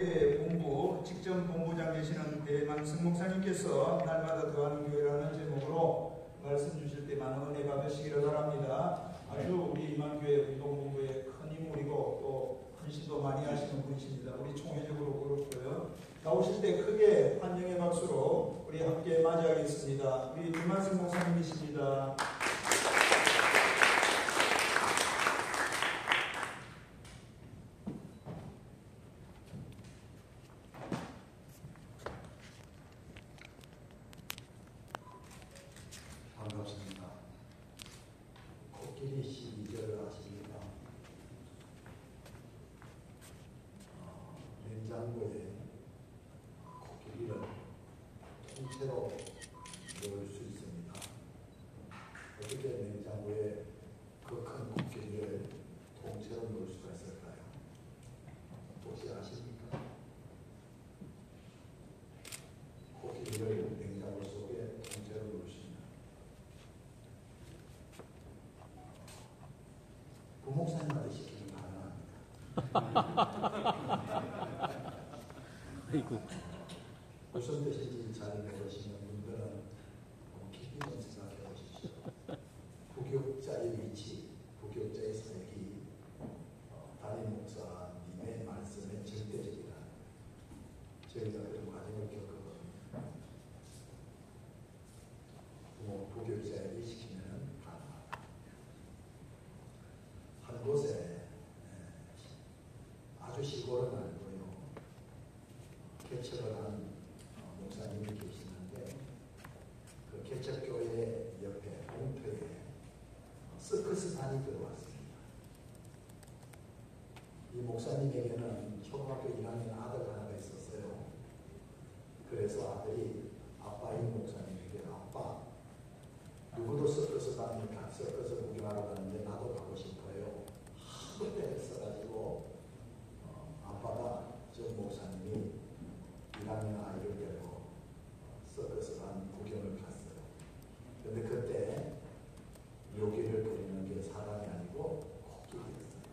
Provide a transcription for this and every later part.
본부 직전 본부장 되시는 배만승 목사님께서 날마다 더하는 교회라는 제목으로 말씀 주실 때 많은 은혜 받으시기를 바랍니다. 아주 우리 이만교회 운동본부의 큰 인물이고 또 헌신도 많이 하시는 분이십니다. 우리 총회적으로 그렇고요. 나오실 때 크게 환영의 박수로 우리 함께 맞이하겠습니다. 우리 배만승 목사님이십니다. 반갑습니다. 코끼리 12절을 아십니까? 냉장고에 코끼리를 통째로 넣을 수 있습니다. 어떻게 냉장고에 그 큰 코끼리를 통째로 넣을 수가 있을까요? 혹시 아십니까? 코끼리를 냉장고 속에 통째로 넣을 수 있는 부목사님한테 시키면 가능합니다. 아이고. 무슨 뜻인지 잘 모르시는 분들은 깊이 좀 생각해 보십시오. 부교육자의 위치, 부교육자의 사역이 담임 목사님의 말씀에 절대적이다. 저희가 그런 과정을 겪었거든요. 부교육자에게 시키면 가능하다. 한 곳에 아주 시골은 아니고요. 개척을 한 목사님이 계시는데 그 개척교회 옆에 공터에 서커스단이 들어왔습니다. 이 목사님에게는 초등학교 1학년 아들 하나가 있었어요. 그래서 아들이 아빠인 목사님에게 아빠 누구도 서커스단이니까 서커스 구경하러 가는데 나도 가고 싶어요. 하도 때를 써가지고 아빠가 저 목사님이 1학년 아이를 데리고 서커스단 구경을 갔어요. 그런데 그때 묘기를 그리는 게 사람이 아니고 코끼리였어요.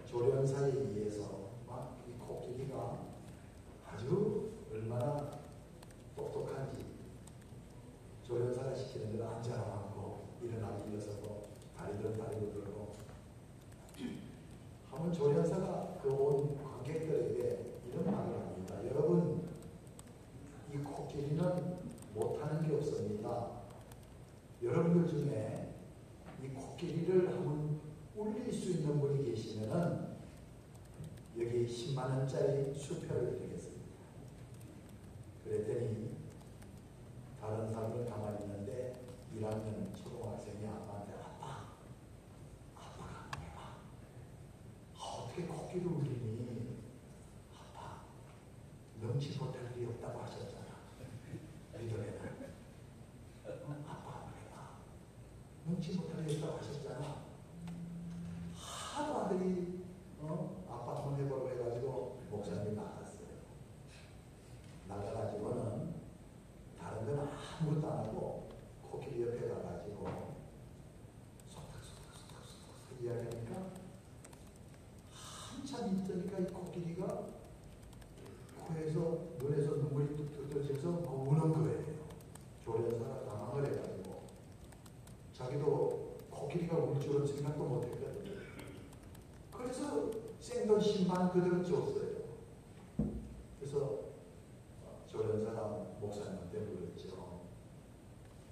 조련사에 의해서 막 이 코끼리가 아주 얼마나 똑똑한지 조련사가 시키는 대로 앉아나고 일어나고 일어서고 다리로 들고 한번 조련사가 그 온 관객들에게 이런 말을 합니다. 여러분 이 코끼리는 못하는 게 없습니다. 여러분들 중에 이 코끼리를 한번 울릴 수 있는 분이 계시면은 여기 10만 원짜리 수표를 드리겠습니다. 그랬더니 다른 사람을 가만히 있는데 1학년 초등학생이 아빠한테 아빠가 해봐. 어떻게 코끼리를 울리니? 아빠 명치 못할 일이 없다고 하셨잖아. 믿어내라. 아빠 한번 해봐. 명치 못할 일이 없다고 하셨잖아. 하도 아들이 아빠 한번 해보라고 해가지고 목사님이 나갔어요. 나가가지고는 다른 건 아무것도 안 하고 코끼리 옆에 가가지고 속닥속닥 이야기하니까 한참 있으니까 이 코끼리가 코에서 눈에서 눈물이 뚝뚝 떨어져서 우는 거예요. 조련사가 당황을 해가지고 자기도 코끼리가 울 줄은 생각도 못했거든요. 그래서 생돈 10만 그대로 줬어요. 그래서 조련사가 목사님한테 물었죠.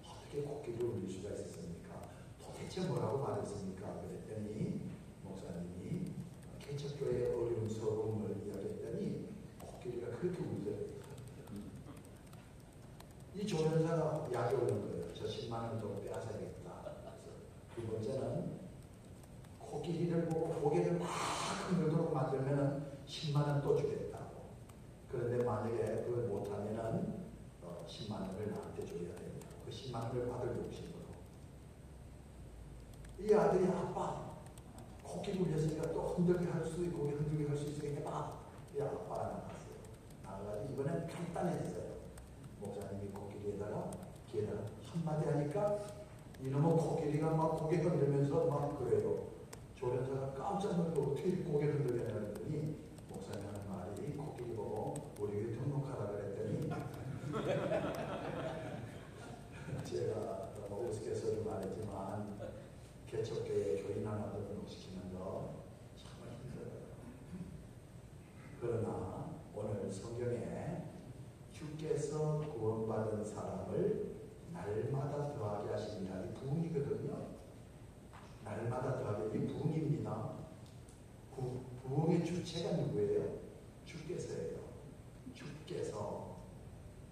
어떻게 코끼리를 울릴 수가 있었습니까? 도대체 뭐라고 말했습니까? 그랬더니 목사님이 개척교회의 어려운 서름을 이야기했더니 코끼리가 그렇게 울더래요. 이 조련사가 약이 오는 거예요. 저 10만 원 좀 빼앗아야겠다. 그래서 두 번째는 코끼리를 보고 고개를 막 흔들도록 만들면 10만 원 또 주겠다고. 그런데 만약에 그걸 못하면은 10만 원을 나한테 줘야 됩니다. 그 10만 원을 받을 욕심으로. 이 아들이 아빠 코끼리 울렸으니까 또 흔들게 할 수 있고 고개 흔들게 할 수 있으니까 해봐. 이 아빠가 나갔어요. 나가가지고 이번엔 간단했어요. 목사님이 코끼리에다가 귀에다가 한마디 하니까 이놈의 코끼리가 막 고개 흔들면서 막 그래요. 조련사가 깜짝 놀라고 어떻게 고개를 흔들게 하더니 오늘 성경에 주께서 구원받은 사람을 날마다 더하게 하십니다. 이 부흥이거든요. 날마다 더하게, 이 부흥입니다. 부흥의 주체가 누구예요? 주께서예요.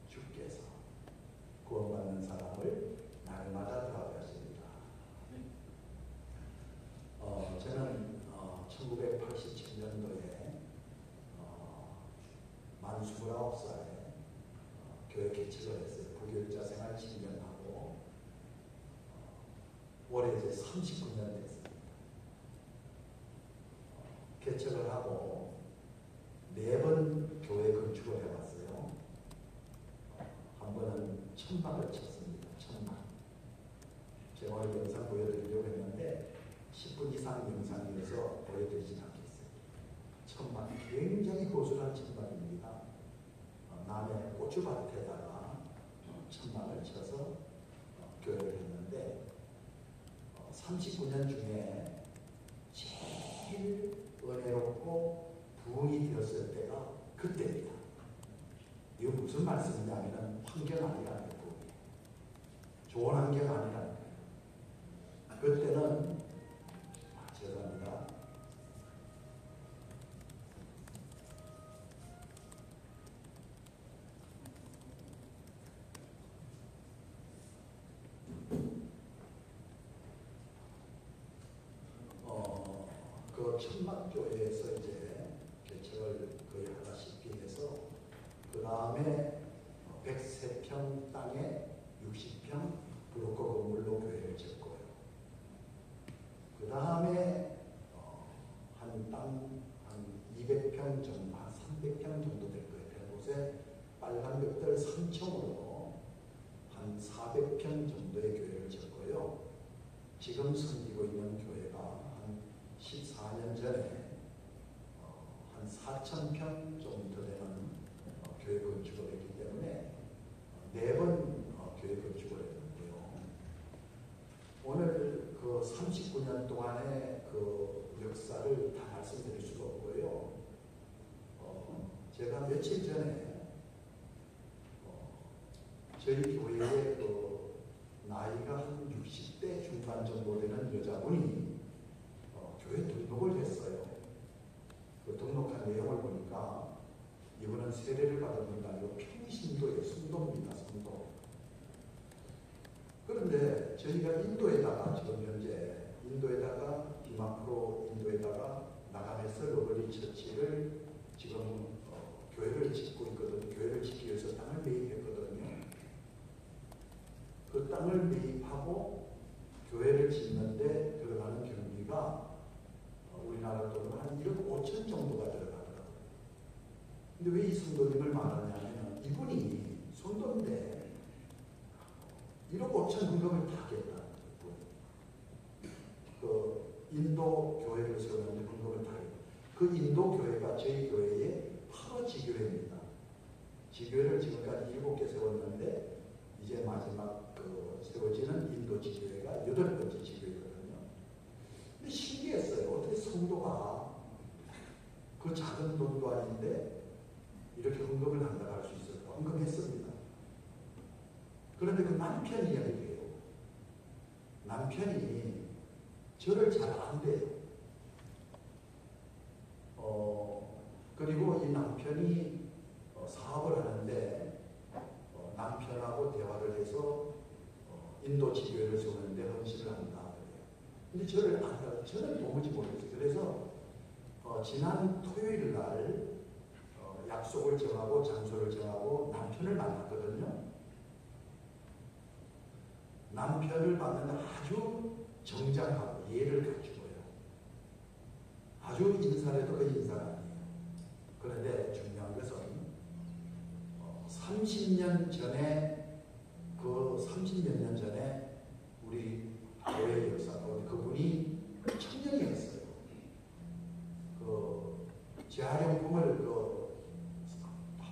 주께서 구원받는 사람을 날마다 더하게 하십니다. 저는 1987년도에 만 29살에 교회 개척을 했어요. 부교육자 생활 7년 하고 올해 이제 39년 됐습니다. 개척을 하고 4번 교회 건축을 해봤어요. 한 번은 천막을 쳤습니다. 천막. 제가 오늘 영상 보여드리려고 했는데 10분 이상 영상이어서 보여드리진 않겠어요. 천막, 굉장히 고수한 천막입니다. 남의 고추밭에다가 천막을 쳐서 교회를 했는데 39년 중에 제일 은혜롭고 부흥이 되었을 때가 그때입니다. 이거 무슨 말씀이냐면 환경 아니라는 거예요. 좋은 환경 아니라는 거예요. 그때는 죄송합니다. 그 천막교회에서 이제 개척을 거의 하다시피 해서 그 다음에 103평 땅에 60평 브로커 건물로 교회를 짓고요. 그 다음에 한 200평 정도, 한 300평 정도 될 거예요. 그곳에 빨간 벽돌 3층으로 한 400평 정도의 교회를 짓고요. 지금 섬기고 있는 교회가 한 14년 전에 한 4,000평 정도 되는 교회 건축을 했기 때문에 4번 교회 건축을 했는데요. 오늘 그 39년 동안의 그 역사를 다 말씀드릴 수가 없고요. 제가 며칠 전에 저희 교회에 그 나이가 한 60대 중반 정도 되는 여자분이 교회 등록을 했어요. 그 등록한 내용을 보니까 이분은 세례를 받은 분이 아니고 평신도예요. 성도입니다. 성도. 그런데 저희가 인도에다가 지금 현재 인도에다가 디마프로 인도에다가 나가면서 러블리 처치를 지금 교회를 짓고 있거든요. 교회를 짓기 위해서 땅을 매입했거든요. 그 땅을 매입하고 교회를 짓는데 들어가는 경비가 우리나라 돈으로 한 1억 5천 정도가 들어가더라고요. 근데 왜 이 성도님을 말하냐면 이분이 성도인데 1억 5천 헌금을 다 하겠다는 거예요. 그 인도 교회를 세우는데 헌금을 다 하겠다. 그 인도 교회가 저희 교회의 바로 지교회입니다. 지교회를 지금까지 7개 세웠는데 이제 마지막 그 세워지는 인도 지교회가 8번째 지교회거든요. 근데 신기했어요. 어떻게 성도가 그 작은 돈도 아닌데 이렇게 헌금을 한다고 할 수 있을까? 헌금했습니다. 그런데 그 남편 이야기예요. 남편이 저를 잘 안 돼요. 그리고 이 남편이 사업을 하는데 남편하고 대화를 해서 인도 지교회를 세우는데 헌신을 한다. 근데 저는 도무지 모르겠어요. 그래서 지난 토요일 날 약속을 정하고 장소를 정하고 남편을 만났거든요. 남편을 만나는 아주 정장하고 예를 갖추고요. 아주 인사라도 그 인사가 아니에요. 그런데 중요한 것은 30년 전에 그 30몇 년 전에 우리 교회 역사 그분이 청년이었어요. 그 재활용품을 그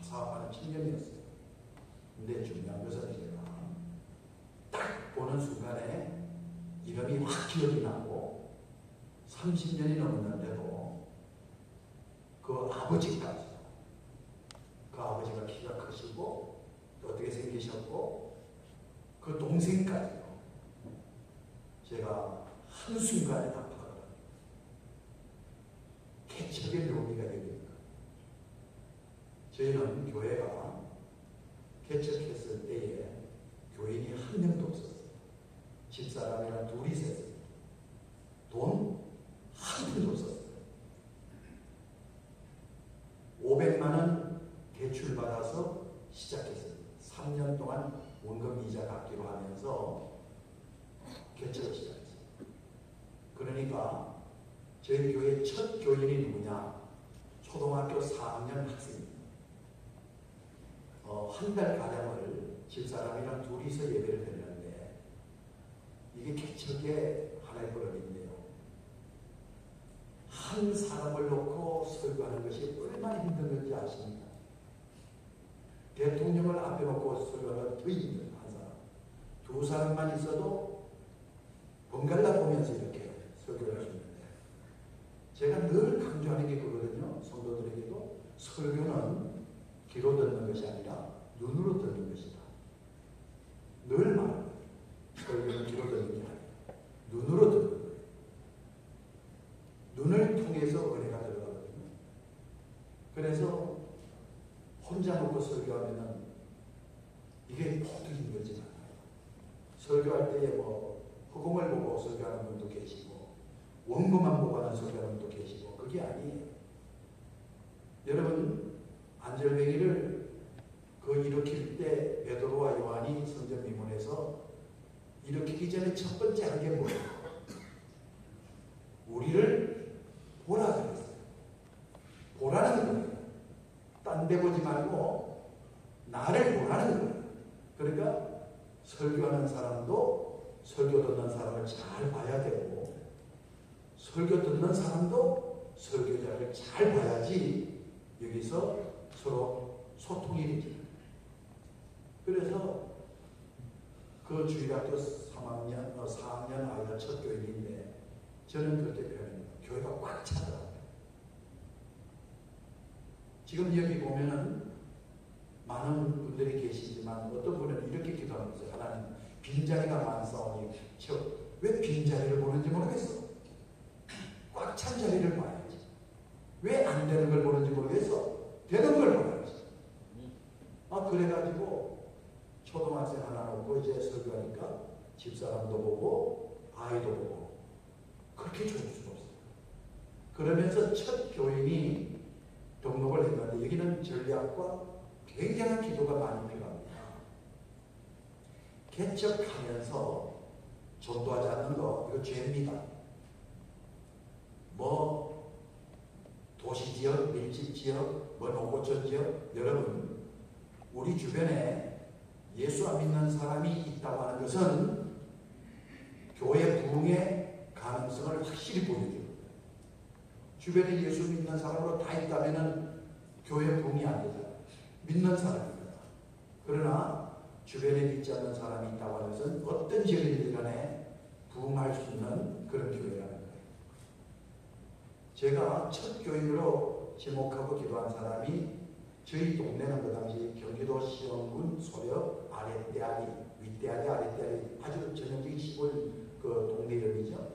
사업하는 청년이었어요. 근데 중요한 것은 제가 딱 보는 순간에 이름이 확 기억이 나고 30년이 넘었는데도 그 아버지까지 계셨고 그 동생까지도 제가 한순간에 다 파악합니다. 개척의 묘미가 됩니다. 저희는 교회가 개척했을 때에 교인이 한 명도 없었어요. 집사람이랑 둘이 셋어요. 돈 한 푼도 없었어요. 500만 원 대출받아서 시작했어요. 3년 동안 원금 이자 갚기로 하면서 개척을 시작했어요. 그러니까 저희 교회 첫 교인이 누구냐? 초등학교 4학년 학생입니다. 한 달 가량을 집사람이랑 둘이서 예배를 드렸는데 이게 개척의 하나의 버릇인데요. 한 사람을 놓고 설교하는 것이 얼마나 힘든 건지 아십니까? 대통령을 앞에 놓고 설교하는 더 힘든 한 사람. 두 사람만 있어도 번갈아 보면서 이렇게 설교를 할 수 있는데 제가 늘 강조하는 게 그거거든요. 성도들에게도 설교는 귀로 듣는 것이 아니라 눈으로 듣는 것이다. 늘 말합니다. 설교는 귀로 듣는 게 아니라 눈으로 듣는 거예요. 눈을 통해서 은혜가 들어가거든요. 그래서 혼자 놓고 설교하면은 이게 모두 힘들지 않아요. 설교할 때에 허공을 보고 설교하는 분도 계시고 원고만 보고 하는 설교하는 분도 계시고 그게 아니에요. 여러분 안절뱅이를 일으킬 때 베드로와 요한이 성전 미문에서 일으키기 전에 첫 번째 한 게 뭐예요? 우리를 보라 그랬어요. 보라는 거예요. 딴 데 보지 말고 나를 보라는 거예요. 그러니까 설교하는 사람도 설교 듣는 사람을 잘 봐야 되고 설교 듣는 사람도 설교자를 잘 봐야지 여기서 서로 소통이 되죠. 그래서 그 주일학교 4학년 아이가 첫 교인인데 저는 그렇게 표현합니다. 교회가 꽉 차더라고요. 지금 여기 보면은 많은 분들이 계시지만 어떤 분은 이렇게 기도하면서 하나님 빈자리가 많사오니 왜 빈자리를 보는지 모르겠어. 꽉 찬 자리를 봐야지. 왜 안 되는 걸 보는지 모르겠어. 되는 걸 봐야지. 그래가지고 초등학생 하나 놓고 이제 설교하니까 집사람도 보고 아이도 보고 그렇게 좋을 수가 없어요. 그러면서 첫 교인이 등록을 했는데 여기는 전략과 굉장한 기도가 많이 필요합니다. 개척하면서 전도하지 않는 거 이거 죄입니다. 도시지역, 밀집지역, 농어촌지역 여러분 우리 주변에 예수 안 믿는 사람이 있다고 하는 것은 교회 부흥의 가능성을 확실히 보여줍니다. 주변에 예수 믿는 사람으로 다 있다면 교회 부흥이 안 되잖아요. 믿는 사람입니다. 그러나 주변에 믿지 않는 사람이 있다고 하는 것은 어떤 지역이든 간에 부흥할 수 있는 그런 교회라는 거예요. 제가 첫 교인으로 지목하고 기도한 사람이 저희 동네는 그 당시 경기도 시흥군 소력 아랫대아리, 윗대아리, 아랫대아리 아주 전형적인 시골 그 동네 이름이죠.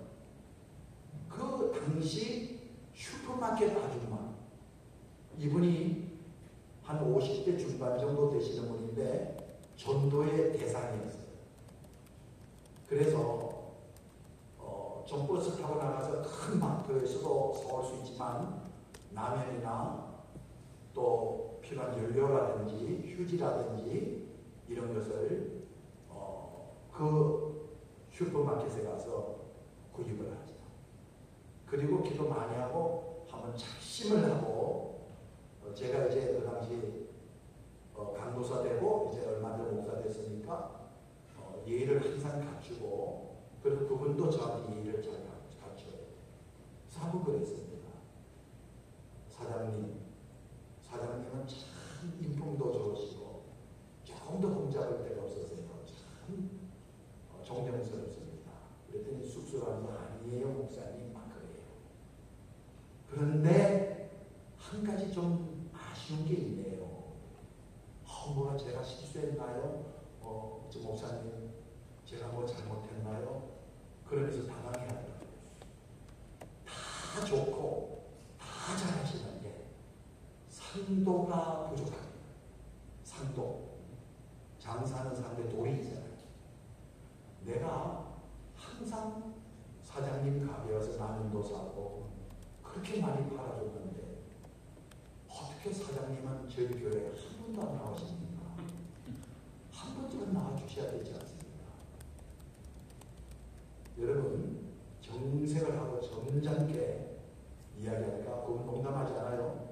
그 당시 슈퍼마켓 아줌마 이분이 한 50대 중반 정도 되시는 분인데 전도의 대상이었어요. 그래서 좀 버스 타고 나가서 큰 마트에서도 사올 수 있지만 라면이나 또 필요한 연료라든지 휴지라든지 이런 것을 그 슈퍼마켓에 가서 구입을 하죠. 그리고 기도 많이 하고 한번 작심을 하고 제가 이제 그 당시 강도사 되고 이제 얼마 전 목사 됐으니까 예의를 항상 갖추고 그리고 그분도 저한테 예의를 잘 갖춰요. 그래서 한번 그랬습니다. 사장님은 참 인품도 좋으시고 조금 더 흠잡을 데가 없었어요. 참 존경스럽습니다. 그랬더니 쑥스러워하는 아니에요 목사님 막 그래요. 그런데 한 가지 좀 아쉬운 게 있네요. 뭐가 제가 실수했나요? 저 목사님 제가 뭐 잘못했나요? 그러면서 당황해 하더라고요. 다 좋고 다 잘하시는데 상도가 부족합니다. 상도. 장사하는 사람들 돌이 있잖아요. 내가 항상 사장님 가게 와서 라면도 사고 그렇게 많이 팔아줬는데 어떻게 사장님은 저희 교회에 한 번도 안 나오십니까? 한 번쯤은 나와주셔야 되지 않습니까? 여러분 정색을 하고 점잖게 이야기하니까 그분 농담하지 않아요.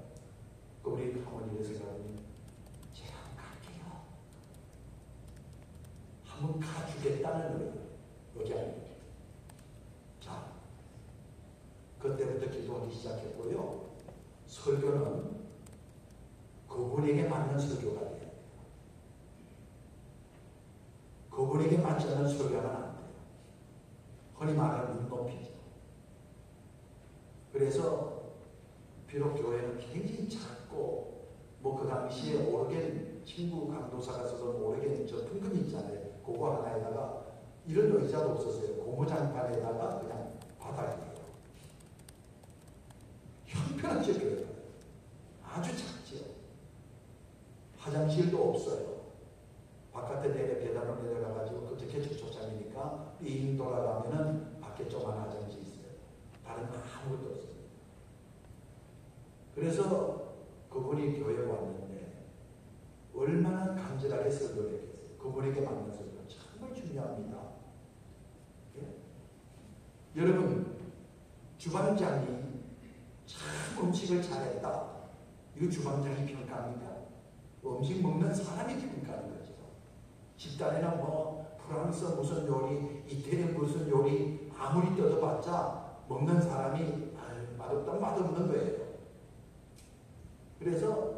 그분이 한번 이래 생각하니 제가 갈게요. 한번 가주겠다는 거예요. 여기 아닙니다. 자, 그때부터 기도하기 시작했고요. 설교는 그분에게 맞는 설교가 돼요. 그분에게 맞지 않는 설교는 안 돼요. 흔히 말하는 눈높이죠. 그래서 비록 교회는 굉장히 작고 뭐 그 당시에 오르겐 친구 강도사가 써서 오르겐 저 풍금 있잖아요. 그거 하나에다가 이런 의자도 없었어요. 고무장판에다가 그냥 바닥이에요. 형편없죠 교회가. 아주 작죠. 화장실도 없어요. 바깥에 배달로 내려가가지고 그때 개척초장이니까 빙 돌아가면은 밖에 조그만 화장실이 있어요. 다른 건 아무것도 없어요. 그래서 그분이 교회에 왔는데 얼마나 간절하게 설교를 했겠어요. 그분에게 맞는 설교 정말 중요합니다. 예? 여러분 주방장이 참 음식을 잘했다. 이거 주방장이 평가합니까? 음식 먹는 사람이 평가하는 거죠. 집단에는 뭐 프랑스 무슨 요리, 이태리 무슨 요리 아무리 뜯어봤자 먹는 사람이 맛없다 맛없는 거예요. 그래서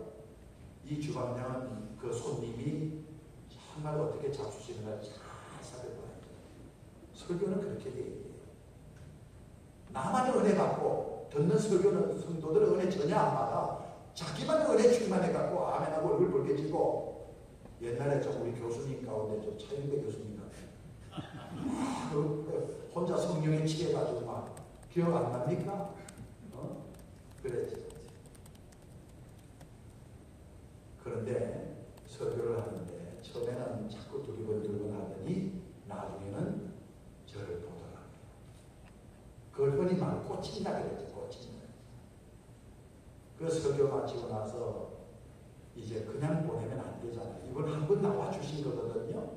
이 주방장은 그 손님이 정말 어떻게 잡수시는가 잘 살펴봐야죠. 설교는 그렇게 돼 있어요. 나만의 은혜 받고 듣는 설교는 성도들은 은혜 전혀 안 받아. 자기만 은혜 충만해갖고 아멘하고 얼굴 붉게지고 옛날에 좀 우리 교수님 가운데 좀 차인배 교수님 같은 혼자 성령에 취해가지고 막 기억 안 납니까? 그랬죠. 그런데 설교를 하는데 처음에는 자꾸 두리번두리번 하더니 나중에는 저를 보더라고요. 그걸 흔히 말하면 꽂힌다 그랬죠. 꽂힌다. 그 설교 마치고 나서 이제 그냥 보내면 안 되잖아요. 이분 한 번 나와 주신 거거든요.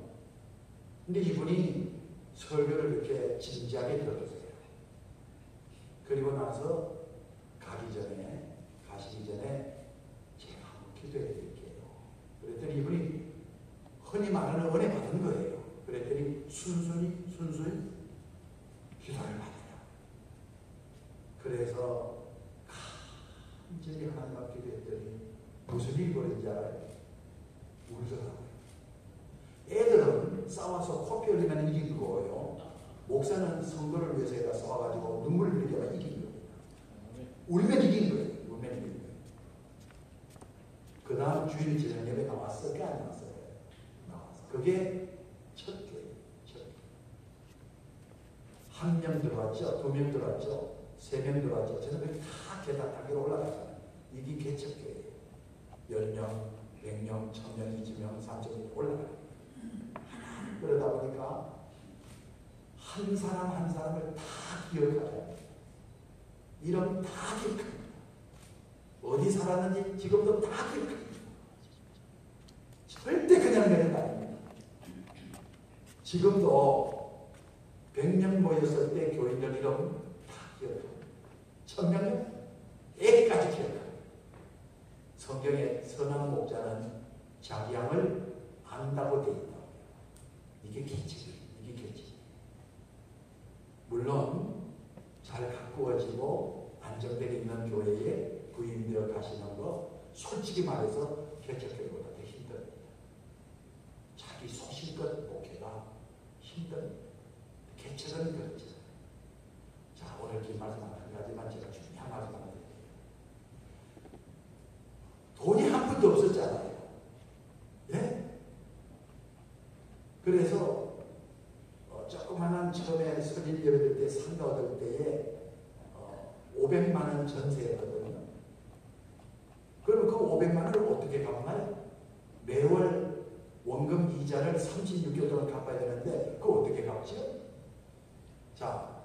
근데 이분이 설교를 이렇게 진지하게 들어주세요. 그리고 나서 가시기 전에 제가 한번 기도해 드릴게요. 그랬더니 이분이 흔히 말하는 은혜 받은 거예요. 그랬더니 순순히 기도를 받아요. 그래서 간절히 하나님 앞에 기도했더니 무슨 일이 벌어진지 알아요? 울더라고요. 애들은 싸워서 코피 흘리면 이긴 거예요. 목사는 성도를 위해서 애가 싸워가지고 눈물 흘리다가 이긴 거예요. 울면 이긴 거예요. 그 다음 주일 지난 예배 나왔어요? 안 나왔어요? 나왔어요. 그게 첫 교회예요. 한 명 들어왔죠? 2명 들어왔죠? 3명 들어왔죠? 저는 그렇게 다 계단 단계로 올라갔잖아요. 이게 개척교회예요. 10명, 100명, 1000명, 20명, 3000명 올라가요. 그러다 보니까 한 사람 한 사람을 다 기억하죠. 이름 다 기억합니다. 어디 살았는지 지금도 다 기억합니다. 절대 그냥 되는 거 아닙니다. 지금도 100명 모였을 때 교인들 이름 다 기억합니다. 1000명은 애까지 기억합니다. 성경에 선한 목자는 자기 양을 안다고 되어 있다. 이게 개칙이에요. 이게 개칙. 물론 잘 가꾸어지고 안정되어 있는 교회에 부임되어 가시는 거 솔직히 말해서 개척교회보다 더 힘듭니다. 자기 소신껏 목회가 힘듭니다. 개척은 그렇죠. 자, 오늘 긴 말씀 한 가지만 제가 중요한 말씀 하나 드릴게요. 돈이 한 푼도 없었잖아요. 예? 그래서 조그마한 처음에 설립 예배될 때 상가 얻을 때에 500만 원 전세였거든요. 그럼 그 500만 원을 어떻게 갚나요? 매월 원금 이자를 36개월 동안 갚아야 되는데 그거 어떻게 갚죠? 자,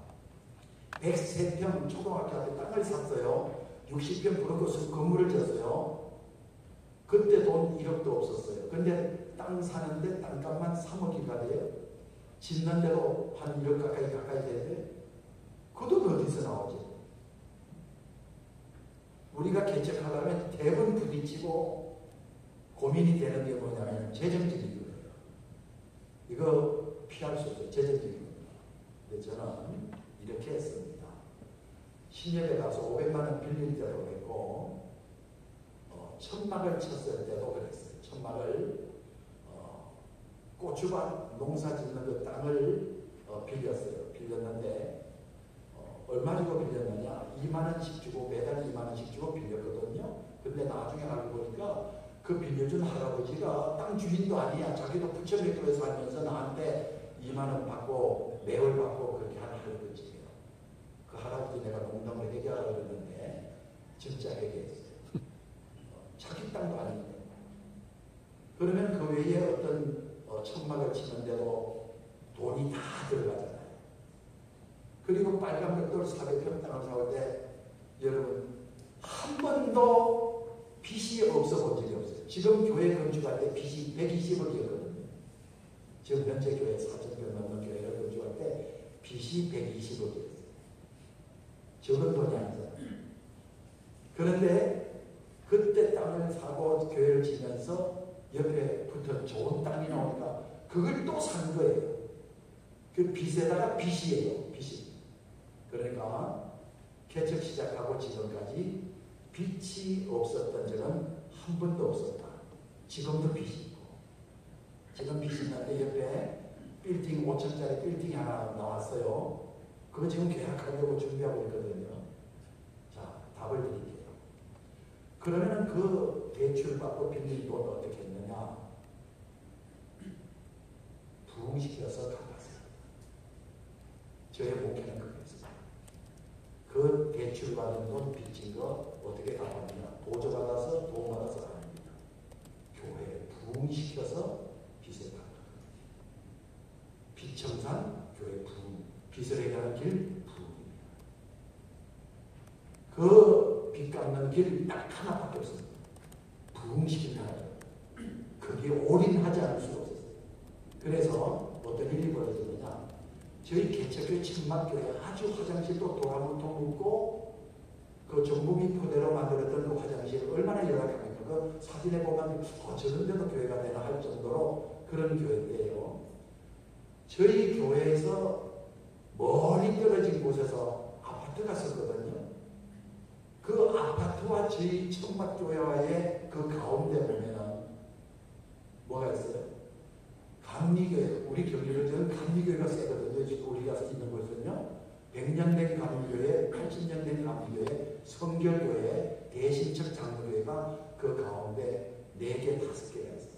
103평 초등학교 앞에 땅을 샀어요. 60평 브로커스 건물을 졌어요. 그때 돈 1억도 없었어요. 근데 땅 사는데 땅값만 3억이가 돼요. 짓는데도 한 1억 가까이 되는데 그 돈 어디서 나오지? 우리가 개척하려면 대부분 부딪히고 고민이 되는 게 뭐냐면 재정적인 거예요. 이거 피할 수 없어요. 재정적인 겁니다. 근데 저는 이렇게 했습니다. 신협에 가서 500만 원 빌릴 때도 그랬고 천막을 쳤을 때도 그랬어요. 천막을 고추밭 농사 짓는 그 땅을 빌렸어요. 빌렸는데 얼마 주고 빌렸느냐? 2만 원씩 주고 매달 2만 원씩 주고 빌렸거든요. 근데 나중에 알고 보니까 그 빌려준 할아버지가 땅 주인도 아니야. 자기도 부천백도에 살면서 나한테 2만 원 받고 매월 받고 그렇게 하는 할아버지예요. 그 할아버지 내가 농담을 해결하려고 그랬는데 진짜 해결했어요. 자기 땅도 아닌데. 그러면 그 외에 어떤 천막을 치는데도 돈이 다 들어가잖아요. 그리고 빨간벽돌 400평 땅을 사올 때 여러분 한 번도 빚이 없어 본 적이 없어요. 지금 교회 건축할 때 빚이 120억이었거든요. 지금 현재 교회 4,000평 넘는 교회를 건축할 때 빚이 120억이었어요. 적은 돈이 아니잖아요. 그런데 그때 땅을 사고 교회를 지면서 옆에 붙은 좋은 땅이 나오니까 그걸 또 산 거예요. 그 빚에다가 빚이에요. 빚이. 그러니까 개척 시작하고 지금까지 빚이 없었던 적은 한 번도 없었다. 지금도 빚이 있고. 지금 빚이 있는데 옆에 빌딩 5층짜리 빌딩이 하나 나왔어요. 그거 지금 계약하려고 준비하고 있거든요. 자, 답을 드릴게요. 그러면 그 대출받고 빌린 돈 어떻게 했느냐? 부흥시켜서 갚았어요. 저의 목회는 그거였어요. 그 대출받은 돈 빚진 거 어떻게 갚았느냐? 보조받아서 도움받아서 아닙니다. 교회에 부흥시켜서 빚을 갚는 거예요. 빚청산 교회 부흥, 빚을 해결하는 길 부흥입니다. 그 빚 갚는 길 딱 하나밖에 없습니다. 부흥시킨다. 거기에 올인하지 않을 수가 없었어요. 그래서 어떤 일이 벌어지느냐? 저희 개척교회 천막교회 아주 화장실도 도라물통 묻고 그 정부미 토대로 만들었던 그 화장실 얼마나 열악합니까? 그 사진에 보면 저런 데도 교회가 되나 할 정도로 그런 교회인데요. 저희 교회에서 멀리 떨어진 곳에서 아파트가 썼거든요. 그 아파트와 저희 천막교회와의 그 가운데 보면은 뭐가 있어요? 감리교회. 우리 경기도는 저는 감리교회가 세거든요. 지금 우리가 있는 곳은요. 100년 된 감리교회, 80년 된 감리교회, 성결교회, 대신척 장로교회가 그 가운데 4개, 5개가 있었어요.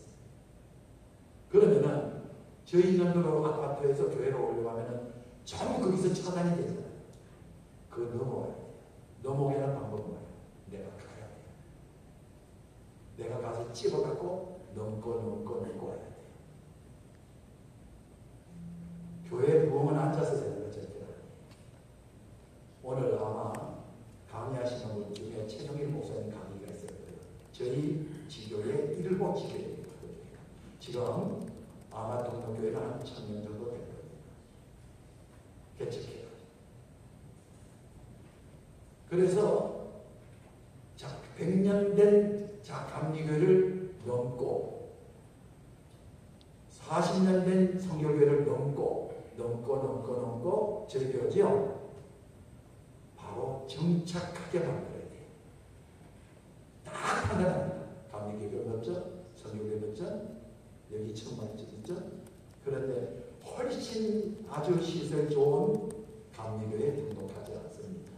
그러면은 저희 있는 그 아파트에서 교회로 올라가면은 전부 거기서 차단이 되잖아요. 그거 넘어가야 돼요. 넘어가는 방법은 뭐예요? 내가 가야 돼요. 내가 가서 찝어갖고 넘고 와야 돼요. 교회 부흥은 앉아서 되는 거 절대 아니에요. 오늘 아마 강의하시는 분 중에 최종일 목사님 강의가 있을 거예요. 저희 지교의 7 지교입니다. 지금 아마 동료교회는 한 1000명 정도 될 겁니다. 개척해요. 그래서 100년 된 감리교회를 넘고 40년 된 성결교회를 넘고 저희 교회죠. 바로 정착하게 만들어야 돼요. 딱 하나입니다. 감리교회가 넓죠? 성결교회 넓죠? 여기 천막이 있죠? 그런데 훨씬 아주 시설 좋은 감리교회에 등록하지 않습니다.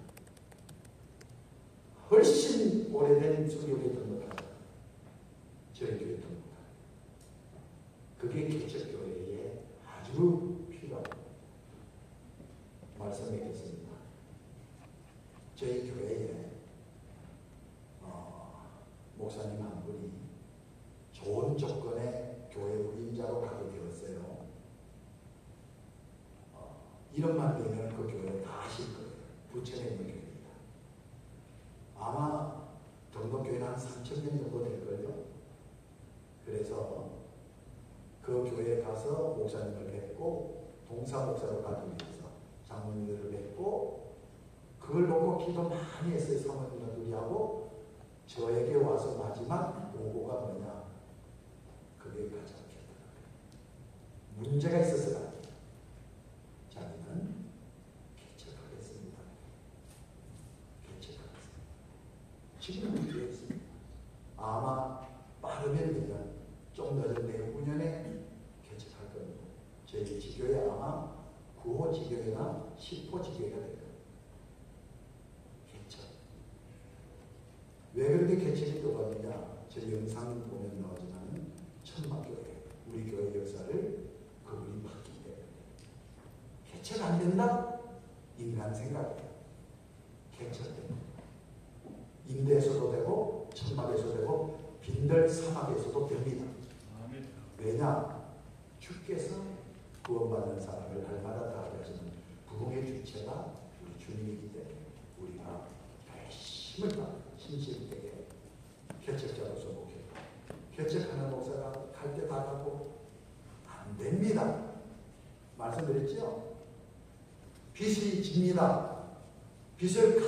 훨씬 오래된 성교회에 등록하죠. 저희 교회에 등록하죠. 그게 개척교회의 목사님 한 분이 좋은 조건의 교회 후임자로 가게 되었어요. 이름만 되면 그 교회에 다 하실 거예요. 부천에 있는 교회입니다. 아마 등록교회는 한 3,000명 정도 될걸요. 그래서 그 교회에 가서 목사님을 뵙고 동사 목사로 가기 위해서 장로님들을 뵙고 그걸 놓고 기도 많이 했어요. 사모님과 둘이하고 저에게 와서 마지막 보고가 뭐냐, 그게 가장 좋더라고요. 문제가 있어서 안 돼요. 자기는 개척하겠습니다. 개척하겠습니다. 지금 문제가 있습니다. 아마 빠르면 내년, 좀 늦은 내후년에 개척할 겁니다. 저희 지교회 아마 9호 지교회나 10호 지교회가 될 겁니다. 개척. 왜 그렇게 개척이 떠가느냐? 제 영상 보면 나오지만 천막교회, 우리 교회 역사를 그분이 봤기 때문에. 개척 안 된다? 인간 생각이에요. 개척됩니다. 임대에서도 되고 천막에서도 되고 빈들 사막에서도 됩니다. 왜냐? 주께서 구원받는 사람을 날마다 다 하시는 부흥의 주체가 우리 주님이기 때문에 우리가 열심을 다 신실되게 개척자로서 목회하고, 개척하는 목사가 갈 때 다 가고 안 됩니다. 말씀드렸죠? 빚이 집니다. 빚을